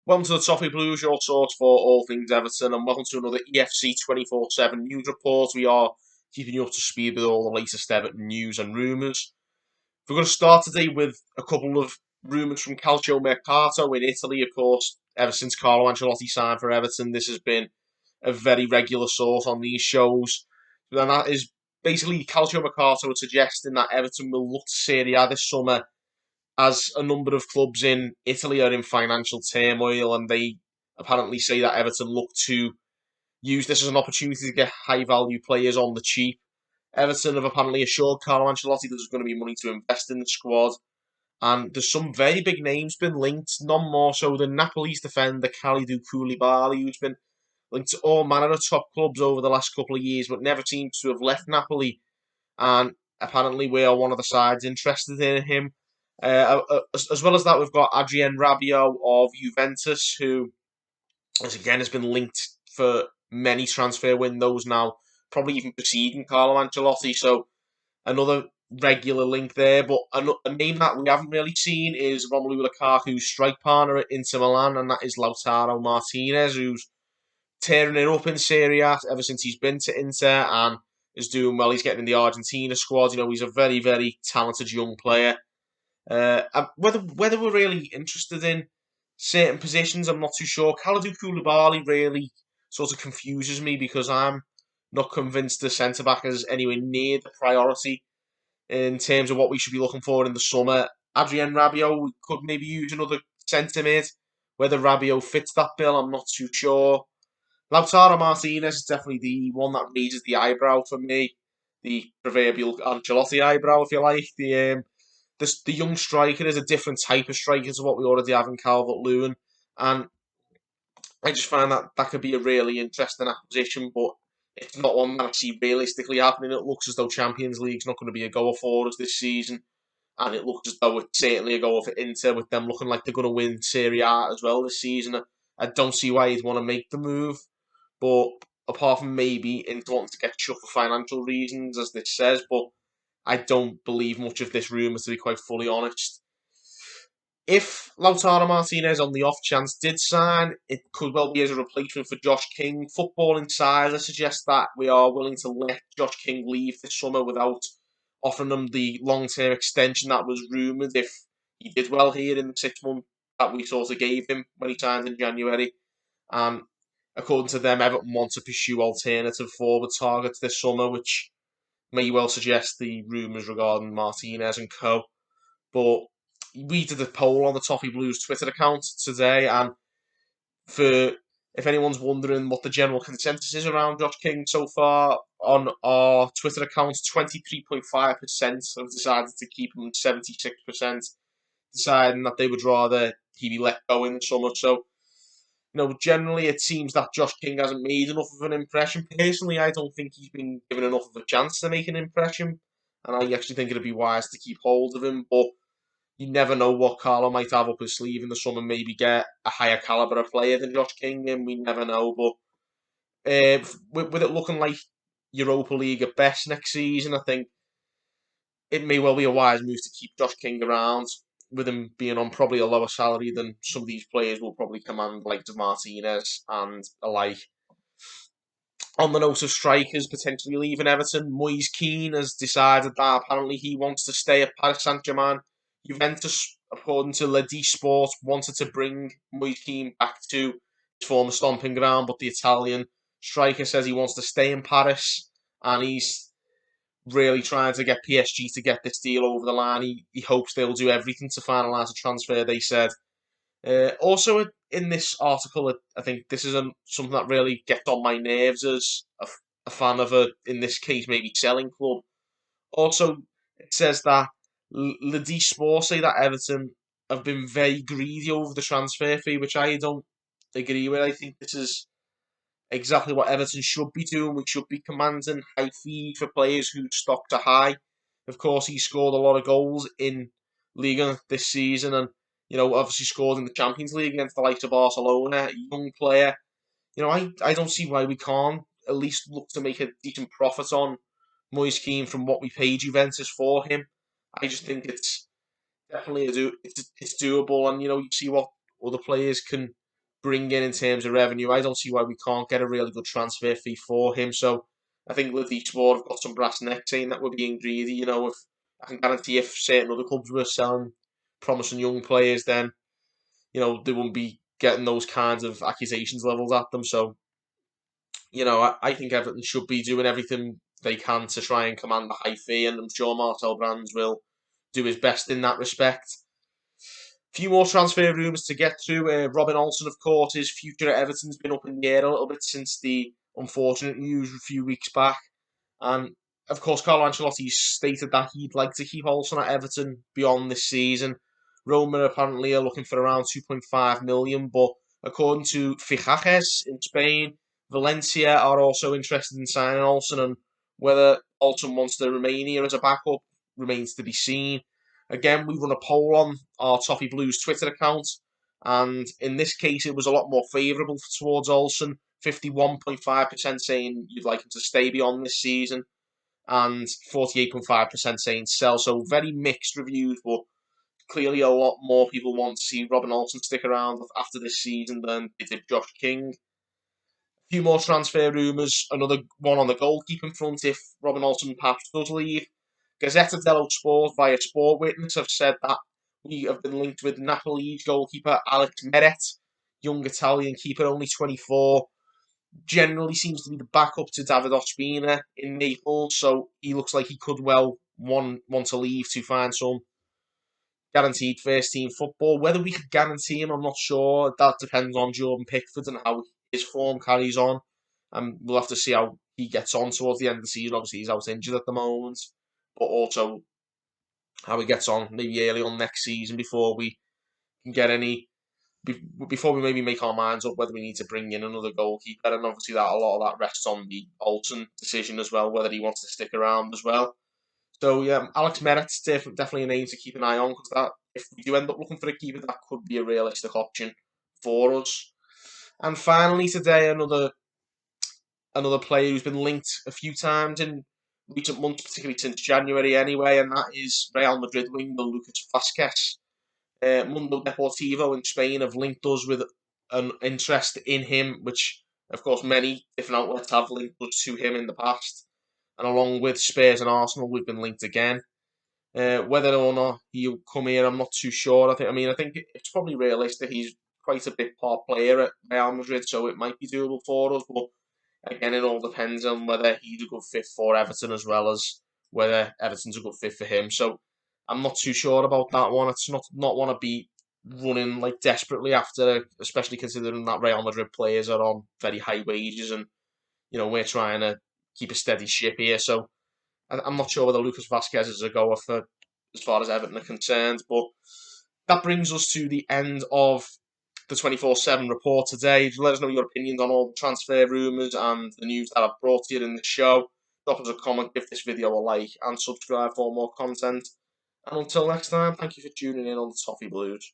Welcome to the Toffee Blues, your source for all things Everton, and welcome to another EFC 24/7 news report. We are keeping you up to speed with all the latest Everton news and rumours. We're going to start today with a couple of rumours from Calcio Mercato in Italy, of course. Ever since Carlo Ancelotti signed for Everton, this has been a very regular source on these shows. And that is basically Calcio Mercato suggesting that Everton will look to Serie A this summer, as a number of clubs in Italy are in financial turmoil, and they apparently say that Everton look to use this as an opportunity to get high value players on the cheap. Everton have apparently assured Carlo Ancelotti there's going to be money to invest in the squad, and there's some very big names been linked, none more so than Napoli's defender Koulibaly, who's been linked to all manner of top clubs over the last couple of years, but never seems to have left Napoli. And apparently, we are one of the sides interested in him. As well as that, we've got Rabiot of Juventus, who, as again, has been linked for many transfer windows now, probably even preceding Carlo Ancelotti. So another regular link there. But a name that we haven't really seen is Romelu Lukaku's strike partner at Inter Milan, and that is Lautaro Martinez, who's tearing it up in Serie A ever since he's been to Inter and is doing well. He's getting in the Argentina squad. He's a very, very talented young player. Whether we're really interested in certain positions, I'm not too sure. Kalidou Koulibaly really sort of confuses me because I'm not convinced the centre back is anywhere near the priority in terms of what we should be looking for in the summer. Rabiot, we could maybe use another centre mid. Whether Rabiot fits that bill, I'm not too sure. Lautaro Martinez is definitely the one that raises the eyebrow for me, the proverbial Ancelotti eyebrow, if you like. The young striker is a different type of striker to what we already have in Calvert-Lewin, and I just find that that could be a really interesting acquisition, but it's not one that I see realistically happening. It looks as though Champions League's not going to be a goer for us this season, and it looks as though it's certainly a goer for Inter, with them looking like they're going to win Serie A as well this season. I don't see why you'd want to make the move, but apart from maybe Inter wanting to get shut for financial reasons, as this says, but I don't believe much of this rumour, to be quite fully honest. If Lautaro Martinez, on the off chance, did sign, it could well be as a replacement for Josh King. Football Insider suggests that we are willing to let Josh King leave this summer without offering him the long-term extension that was rumoured if he did well here in the 6 months that we sort of gave him when he signed in January. And according to them, Everton want to pursue alternative forward targets this summer, which may well suggest the rumours regarding Martinez and co. But we did a poll on the Toffee Blues Twitter account today, and for if anyone's wondering what the general consensus is around Josh King so far, on our Twitter account, 23.5% have decided to keep him, 76% deciding that they would rather he be let go in the summer. So, generally it seems that Josh King hasn't made enough of an impression. Personally, I don't think he's been given enough of a chance to make an impression, and I actually think it'd be wise to keep hold of him, but you never know what Carlo might have up his sleeve in the summer, maybe get a higher calibre of player than Josh King, and we never know. But with it looking like Europa League at best next season, I think it may well be a wise move to keep Josh King around, with him being on probably a lower salary than some of these players will probably command, like Martinez and alike. On the note of strikers potentially leaving Everton, Moise Kean has decided that apparently he wants to stay at Paris Saint-Germain. Juventus, according to Le Sport, wanted to bring Moise Kean back to his former stomping ground, but the Italian striker says he wants to stay in Paris, and he's really trying to get PSG to get this deal over the line. He hopes they'll do everything to finalise a transfer, they said. Also, in this article, I think this is something that really gets on my nerves as a fan of in this case, maybe selling club. Also, it says that Le Sport say that Everton have been very greedy over the transfer fee, which I don't agree with. I think this is exactly what Everton should be doing. We should be commanding high fees for players whose stocks are high. Of course, he scored a lot of goals in Liga this season, and obviously scored in the Champions League against the likes of Barcelona. Young player. I don't see why we can't at least look to make a decent profit on Moise Kean from what we paid Juventus for him. I just think it's definitely it's doable, and you see what other players can bring in terms of revenue, I don't see why we can't get a really good transfer fee for him. So I think Leeds Sport have got some brass necks saying that we're being greedy. You know, if I can guarantee if certain other clubs were selling promising young players, then they wouldn't be getting those kinds of accusations levelled at them. So I think Everton should be doing everything they can to try and command a high fee, and I'm sure Marcel Brands will do his best in that respect. Few more transfer rumours to get through. Robin Olsen, of course, his future at Everton's been up in the air a little bit since the unfortunate news a few weeks back. And, of course, Carlo Ancelotti stated that he'd like to keep Olsen at Everton beyond this season. Roma apparently are looking for around 2.5 million, but according to Fichajes in Spain, Valencia are also interested in signing Olsen, and whether Olsen wants to remain here as a backup remains to be seen. Again, we run a poll on our Toffee Blues Twitter account, and in this case, it was a lot more favourable towards Olsen. 51.5% saying you'd like him to stay beyond this season, and 48.5% saying sell. So very mixed reviews, but clearly a lot more people want to see Robin Olsen stick around after this season than they did Josh King. A few more transfer rumours, another one on the goalkeeping front if Robin Olsen perhaps does leave. Gazzetta dello Sport via Sport Witness have said that we have been linked with Napoli's goalkeeper Alex Meret, young Italian keeper, only 24. Generally seems to be the backup to David Ospina in Naples, so he looks like he could well want to leave to find some guaranteed first team football. Whether we could guarantee him, I'm not sure. That depends on Jordan Pickford and how his form carries on. And we'll have to see how he gets on towards the end of the season. Obviously, he's out injured at the moment. But also how he gets on maybe early on next season before we can get before we maybe make our minds up whether we need to bring in another goalkeeper. And obviously that a lot of that rests on the Olsen decision as well, whether he wants to stick around as well. So yeah, Alex Merritt's definitely a name to keep an eye on, because that if we do end up looking for a keeper, that could be a realistic option for us. And finally today, another player who's been linked a few times in recent months, particularly since January anyway, and that is Real Madrid winger Lucas Vázquez. Mundo Deportivo in Spain have linked us with an interest in him, which of course many different outlets have linked us to him in the past. And along with Spurs and Arsenal, we've been linked again. Whether or not he'll come here, I'm not too sure. I think it's probably realistic. He's quite a big part player at Real Madrid, so it might be doable for us. But again, it all depends on whether he's a good fit for Everton as well as whether Everton's a good fit for him. So I'm not too sure about that one. It's not want to be running like desperately after, especially considering that Real Madrid players are on very high wages, and we're trying to keep a steady ship here. So I'm not sure whether Lucas Vázquez is a goer for as far as Everton are concerned. But that brings us to the end of the 24/7 report today. Let us know your opinions on all the transfer rumours and the news that I've brought to you in the show. Drop us a comment, give this video a like, and subscribe for more content. And until next time, thank you for tuning in on the Toffee Blues.